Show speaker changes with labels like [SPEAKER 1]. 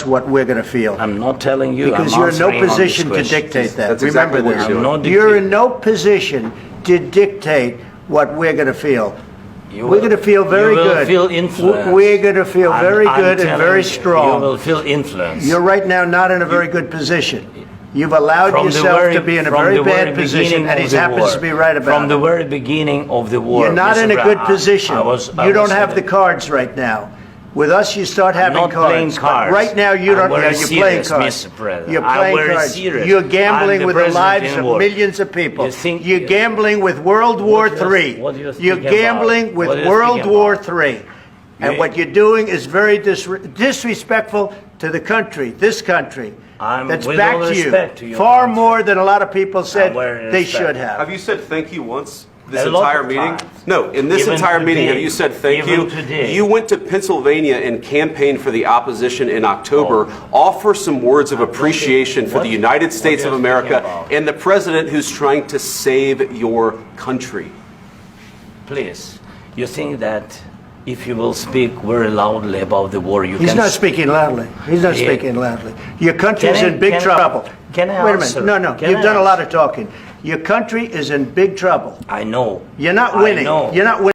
[SPEAKER 1] us what we're going to feel.
[SPEAKER 2] I'm not telling you.
[SPEAKER 1] Because
[SPEAKER 2] I'm
[SPEAKER 1] you're in no
[SPEAKER 2] answering on this
[SPEAKER 1] position to
[SPEAKER 2] question.
[SPEAKER 1] dictate that.
[SPEAKER 3] That's
[SPEAKER 1] Remember
[SPEAKER 3] exactly what
[SPEAKER 1] this.
[SPEAKER 3] you're doing.
[SPEAKER 2] I'm not
[SPEAKER 1] You're
[SPEAKER 2] dictating.
[SPEAKER 1] in no position to dictate what we're going to feel.
[SPEAKER 2] You
[SPEAKER 1] We're
[SPEAKER 2] will-
[SPEAKER 1] going to feel very
[SPEAKER 2] you will
[SPEAKER 1] good.
[SPEAKER 2] feel influenced.
[SPEAKER 1] We're going to feel very
[SPEAKER 2] I'm
[SPEAKER 1] good and
[SPEAKER 2] telling
[SPEAKER 1] very
[SPEAKER 2] you,
[SPEAKER 1] strong.
[SPEAKER 2] You will feel influence.
[SPEAKER 1] You're right now not in a very good position. You've allowed
[SPEAKER 2] From the
[SPEAKER 1] yourself
[SPEAKER 2] very-
[SPEAKER 1] to be in a
[SPEAKER 2] from
[SPEAKER 1] very
[SPEAKER 2] the
[SPEAKER 1] bad
[SPEAKER 2] very
[SPEAKER 1] position,
[SPEAKER 2] beginning
[SPEAKER 1] and he
[SPEAKER 2] of the
[SPEAKER 1] happens
[SPEAKER 2] war.
[SPEAKER 1] to be right about
[SPEAKER 2] From the
[SPEAKER 1] it.
[SPEAKER 2] very beginning of the war.
[SPEAKER 1] You're not
[SPEAKER 2] Mr.
[SPEAKER 1] in a
[SPEAKER 2] Brown,
[SPEAKER 1] good position.
[SPEAKER 2] I
[SPEAKER 1] You
[SPEAKER 2] was
[SPEAKER 1] don't have the
[SPEAKER 2] saying-
[SPEAKER 1] cards right now. With us, you start
[SPEAKER 2] I'm
[SPEAKER 1] having
[SPEAKER 2] not playing
[SPEAKER 1] cards. But
[SPEAKER 2] cards.
[SPEAKER 1] right now, you
[SPEAKER 2] I'm
[SPEAKER 1] don't.
[SPEAKER 2] very
[SPEAKER 1] You're playing
[SPEAKER 2] serious,
[SPEAKER 1] cards.
[SPEAKER 2] Mr. President.
[SPEAKER 1] You're
[SPEAKER 2] I'm
[SPEAKER 1] playing
[SPEAKER 2] very
[SPEAKER 1] cards.
[SPEAKER 2] serious.
[SPEAKER 1] You're gambling
[SPEAKER 2] I'm the
[SPEAKER 1] with the
[SPEAKER 2] president
[SPEAKER 1] lives
[SPEAKER 2] in
[SPEAKER 1] of
[SPEAKER 2] war.
[SPEAKER 1] millions of people.
[SPEAKER 2] You think-
[SPEAKER 1] You're gambling with World War
[SPEAKER 2] What do you-
[SPEAKER 1] III.
[SPEAKER 2] what do you
[SPEAKER 1] You're
[SPEAKER 2] think about?
[SPEAKER 1] gambling with
[SPEAKER 2] What do you
[SPEAKER 1] World
[SPEAKER 2] think
[SPEAKER 1] War
[SPEAKER 2] about?
[SPEAKER 1] III. And
[SPEAKER 2] You-
[SPEAKER 1] what you're doing is very disrespectful to the country, this country. That's
[SPEAKER 2] with
[SPEAKER 1] back
[SPEAKER 2] all
[SPEAKER 1] to you.
[SPEAKER 2] respect to your
[SPEAKER 1] Far
[SPEAKER 2] country.
[SPEAKER 1] more than a lot of people said
[SPEAKER 2] very
[SPEAKER 1] they
[SPEAKER 2] respect.
[SPEAKER 1] should have.
[SPEAKER 3] Have you said thank you once this
[SPEAKER 2] A lot
[SPEAKER 3] entire
[SPEAKER 2] of
[SPEAKER 3] meeting?
[SPEAKER 2] times.
[SPEAKER 3] No, in this
[SPEAKER 2] Even
[SPEAKER 3] entire meeting,
[SPEAKER 2] today.
[SPEAKER 3] have you said thank
[SPEAKER 2] Even
[SPEAKER 3] you?
[SPEAKER 2] today.
[SPEAKER 3] You went to Pennsylvania and campaigned for the opposition in October.
[SPEAKER 2] Oh.
[SPEAKER 3] Offer some words of appreciation for the United States of
[SPEAKER 2] are you
[SPEAKER 3] America
[SPEAKER 2] speaking about?
[SPEAKER 3] and the president who's trying to save your country.
[SPEAKER 2] Please, you think that if you will speak very loudly about the war, you
[SPEAKER 1] He's
[SPEAKER 2] can...
[SPEAKER 1] not speaking loudly. He's not
[SPEAKER 2] Yeah.
[SPEAKER 1] speaking loudly. Your country is
[SPEAKER 2] Can I-
[SPEAKER 1] in big
[SPEAKER 2] can I-
[SPEAKER 1] trouble.
[SPEAKER 2] can I
[SPEAKER 1] Wait a
[SPEAKER 2] answer?
[SPEAKER 1] minute. No,
[SPEAKER 2] Can
[SPEAKER 1] you've
[SPEAKER 2] I
[SPEAKER 1] done a lot
[SPEAKER 2] answer?
[SPEAKER 1] of talking. Your country is in big trouble.
[SPEAKER 2] I know.
[SPEAKER 1] You're not
[SPEAKER 2] I
[SPEAKER 1] winning.
[SPEAKER 2] know.
[SPEAKER 1] You're not winning.